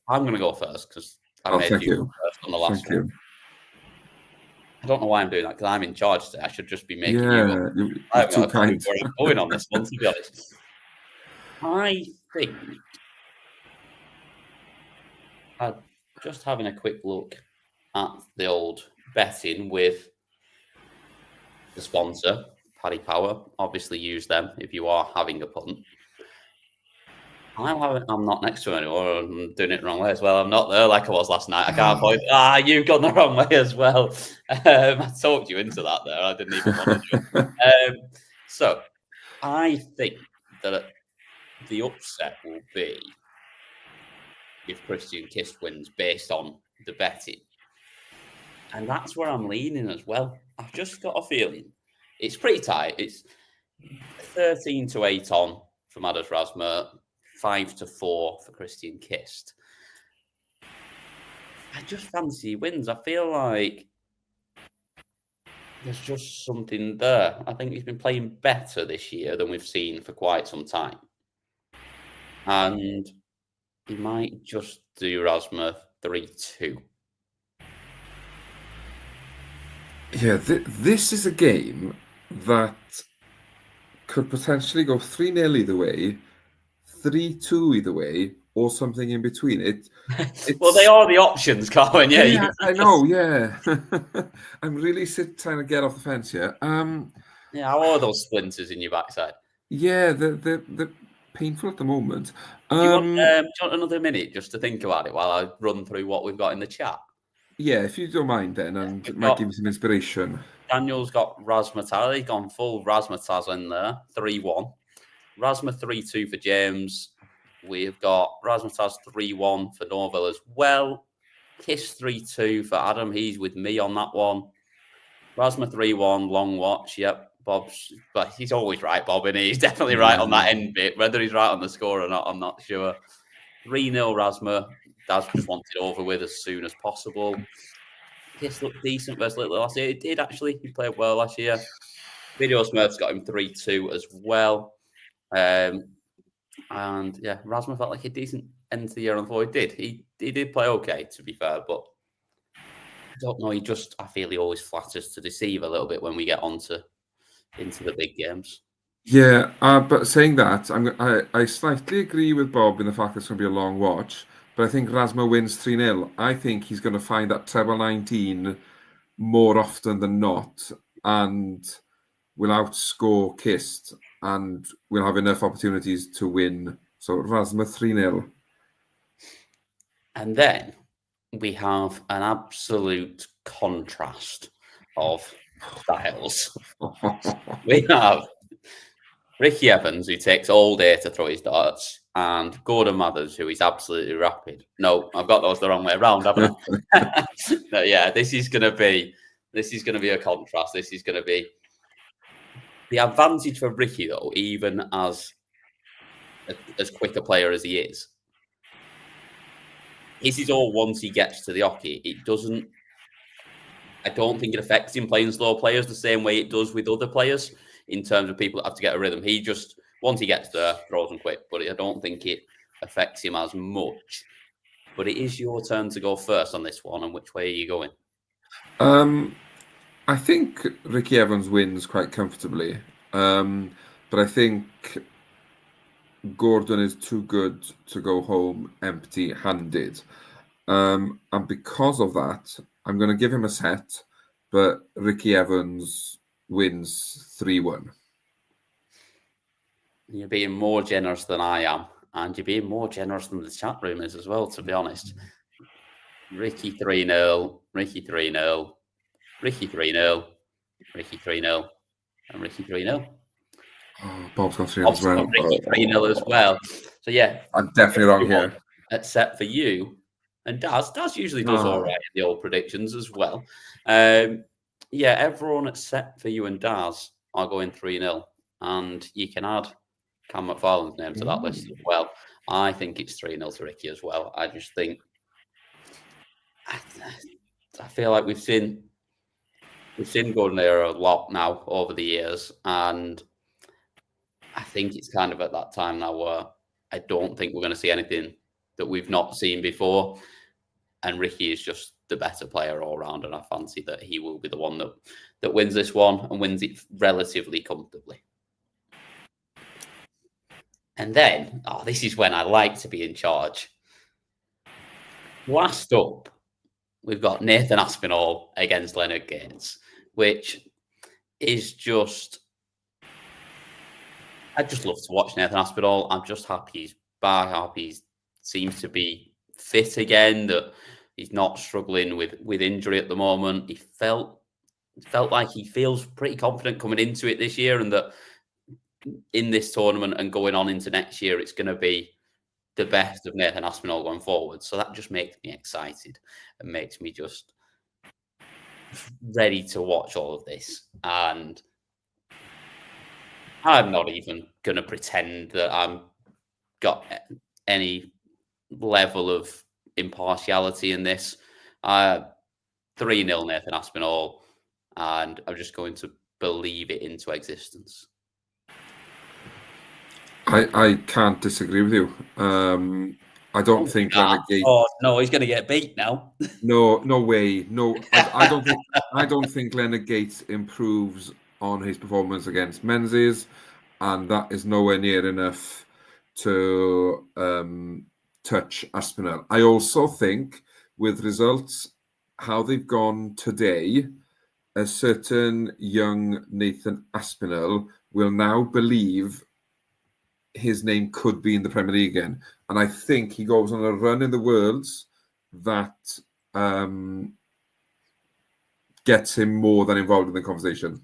I'm going to go first because I made you first on the last one. I don't know why I'm doing that because I'm in charge today. I should just be making you. I've got a clue where I'm going on this one, to be honest. I think just having a quick look at the old betting with the sponsor, Paddy Power. Obviously, use them if you are having a punt. I'm not next to him anymore. I'm doing it the wrong way as well. I'm not there like I was last night. I can't point. You've gone the wrong way as well. I talked you into that there. I didn't even want to do it. So I think that the upset will be if Christian Kist wins based on the betting. And that's where I'm leaning as well. I've just got a feeling. It's pretty tight. It's 13-8 on for Madas Razma, 5-4 for Christian Kist. I just fancy he wins. I feel like there's just something there. I think he's been playing better this year than we've seen for quite some time. And he might just do Razma 3-2. Yeah, this is a game that could potentially go 3-0 either way, 3-2 either way, or something in between. Well, they It's are the options, Carwin. Yeah, yeah, I know. Yeah, I'm really trying to get off the fence here. Yeah, how are those splinters in your backside? Yeah, they're painful at the moment. Do you want another minute just to think about it while I run through what we've got in the chat? Yeah, if you don't mind, then, and it We've might got give you some inspiration. Daniel's got Razmataz. He's gone full Razmataz in there, 3-1. Razma 3-2 for James. We've got Razmataz 3-1 for Norville as well. Kiss 3-2 for Adam. He's with me on that one. Razma 3-1, long watch. Yep, Bob's, but he's always right, Bob, and he's definitely right on that end bit. Whether he's right on the score or not, I'm not sure. 3-0 Razma. Daz just wanted over with as soon as possible. Kiss looked decent versus Little last year. He did actually. He played well last year. Video Smurf's got him 3-2 as well. And yeah, Razma felt like a decent end to the year, and thought he did. He did play okay, to be fair, but I don't know. I feel he always flatters to deceive a little bit when we get into the big games. Yeah, but saying that, I slightly agree with Bob in the fact it's going to be a long watch, but I think Rasma wins 3-0. I think he's going to find that treble 19 more often than not, and will outscore Kist, and will have enough opportunities to win. So Rasma 3-0. And then we have an absolute contrast of styles. We have Ricky Evans, who takes all day to throw his darts, and Gordon Mathers, who is absolutely rapid. No, I've got those the wrong way around, haven't I? No, yeah, this is gonna be a contrast. This is gonna be the advantage for Ricky, though, even as quick a player as he is. This is all once he gets to the hockey. It doesn't. I don't think it affects him playing slow players the same way it does with other players in terms of people that have to get a rhythm. He just, once he gets there, throws them quick. But I don't think it affects him as much. But it is your turn to go first on this one. And which way are you going? I think Ricky Evans wins quite comfortably, but I think Gordon is too good to go home empty-handed. And because of that, I'm going to give him a set, but Ricky Evans wins 3-1. You're being more generous than I am. And you're being more generous than the chat room is as well, to be honest. Ricky 3-0, Ricky 3-0, Ricky 3-0, Ricky 3-0, and Ricky 3-0. Oh, Bob's got 3-0 as well. Ricky 3-0 as well. So, yeah. I'm definitely wrong here. Except for you. And Daz usually does all right in the old predictions as well. Yeah, everyone except for you and Daz are going 3-0. And you can add Cam McFarlane's name to that list as well. I think it's 3-0 to Ricky as well. I just think I feel like we've seen Gordon there a lot now over the years, and I think it's kind of at that time now where I don't think we're going to see anything that we've not seen before. And Ricky is just the better player all around, and I fancy that he will be the one that wins this one and wins it relatively comfortably. And then, this is when I like to be in charge. Last up, we've got Nathan Aspinall against Leonard Gates, which is just... I just love to watch Nathan Aspinall. I'm just happy he's back, happy he seems to be fit again, that he's not struggling with injury at the moment. He felt like he feels pretty confident coming into it this year, and that in this tournament and going on into next year, it's going to be the best of Nathan Aspinall going forward. So that just makes me excited and makes me just ready to watch all of this. And I'm not even going to pretend that I'm got any level of impartiality in this. 3-0 Nathan Aspinall, and I'm just going to believe it into existence. I can't disagree with you. I don't think Leonard Gates. Oh no, he's going to get beat now. No way. No, I don't think. I don't think Leonard Gates improves on his performance against Menzies, and that is nowhere near enough to touch Aspinall. I also think with results how they've gone today, a certain young Nathan Aspinall will now believe his name could be in the Premier League again. And I think he goes on a run in the Worlds that gets him more than involved in the conversation.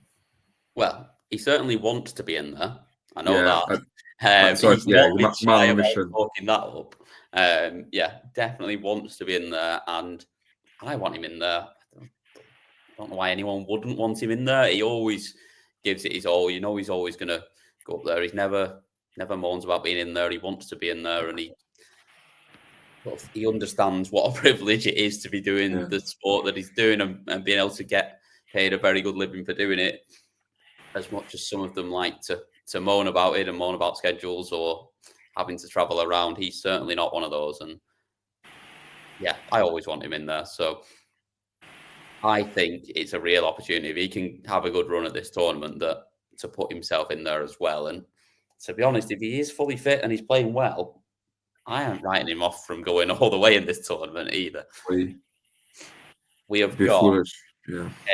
Well, he certainly wants to be in there. I know that. He's not been shy about mission. talking that up. Definitely wants to be in there, and I want him in there. I don't know why anyone wouldn't want him in there. He always gives it his all. You know, he's always going to go up there. He's never moans about being in there. He wants to be in there, and he understands what a privilege it is to be doing the sport that he's doing and being able to get paid a very good living for doing it. As much as some of them like to moan about it and moan about schedules or having to travel around, he's certainly not one of those. And yeah, I always want him in there. So I think it's a real opportunity if he can have a good run at this tournament to put himself in there as well. And to be honest, if he is fully fit and he's playing well, I ain't writing him off from going all the way in this tournament either. We have got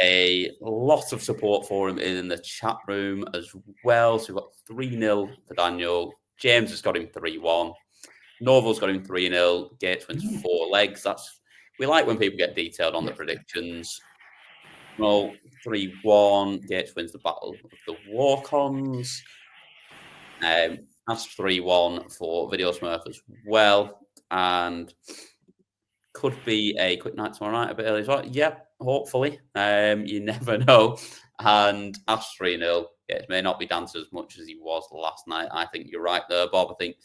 a lot of support for him in the chat room as well. So we've got 3-0 for Daniel. James has got him 3-1. Norval's got him 3-0. Gates wins 4 legs. We like when people get detailed on the predictions. Well, 3-1. Gates wins the Battle of the Walk-Ons. That's 3-1 for Video Smurf as well. And could be a quick night tomorrow night, a bit early as well. Yep, hopefully. You never know. And Ash 3-0. It may not be danced as much as he was last night. I think you're right there, Bob. I think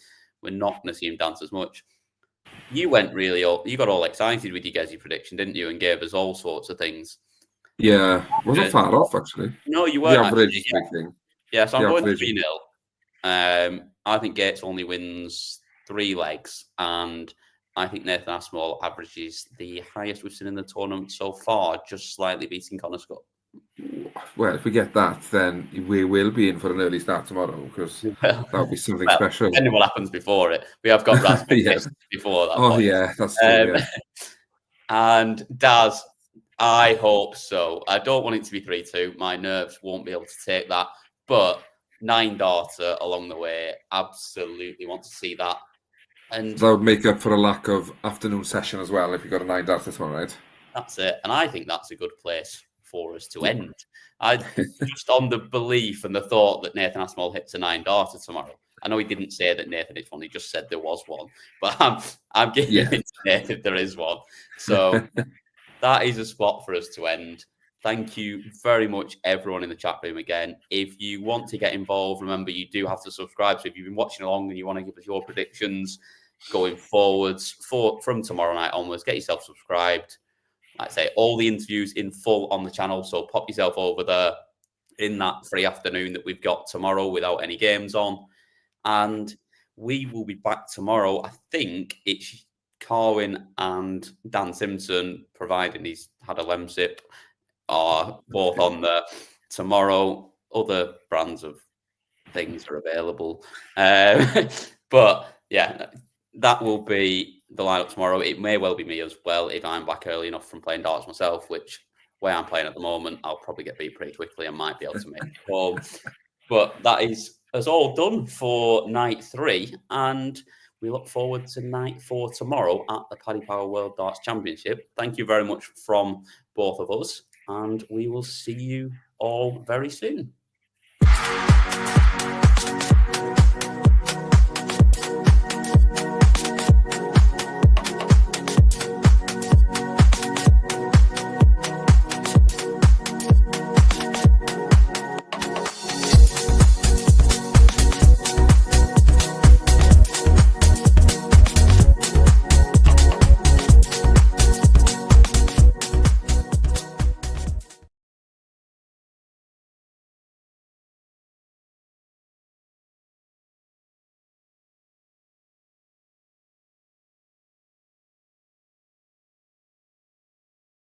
we're not going to see him dance as much. You got all excited with your Gezi prediction, didn't you? And gave us all sorts of things. Yeah, wasn't far off, actually. No, you weren't. The average is big thing. Yeah, so I'm going 3-0. I think Gates only wins 3 legs, and I think Nathan Aspinall averages the highest we've seen in the tournament so far, just slightly beating Connor Scott. Well, if we get that, then we will be in for an early start tomorrow because that'll be something special. Depending what happens before it. We have got Raspberry before that. Oh, point. Yeah, that's true. And Daz, I hope so. I don't want it to be 3-2. My nerves won't be able to take that. But 9 darter along the way, absolutely want to see that. And that would make up for a lack of afternoon session as well if you got a 9 darter tomorrow, right? That's it. And I think that's a good place for us to end. I just on the belief and the thought that Nathan Aspinall hits a 9 darter tomorrow. I know he didn't say that Nathan hits one, he just said there was one. But I'm giving it to Nathan if there is one. So that is a spot for us to end. Thank you very much, everyone in the chat room again. If you want to get involved, remember you do have to subscribe. So if you've been watching along and you want to give us your predictions going forwards from tomorrow night onwards, get yourself subscribed. Like I say, all the interviews in full on the channel. So pop yourself over there in that free afternoon that we've got tomorrow without any games on. And we will be back tomorrow. I think it's Carwin and Dan Simpson, providing he's had a lemsip, are both on there tomorrow. Other brands of things are available. But yeah, that will be the lineup tomorrow. It may well be me as well if I'm back early enough from playing darts myself, which where I'm playing at the moment, I'll probably get beat pretty quickly and might be able to make it home. But that is all done for night 3, and we look forward to night 4 tomorrow at the Paddy Power World Darts Championship. Thank you very much from both of us, and we will see you all very soon.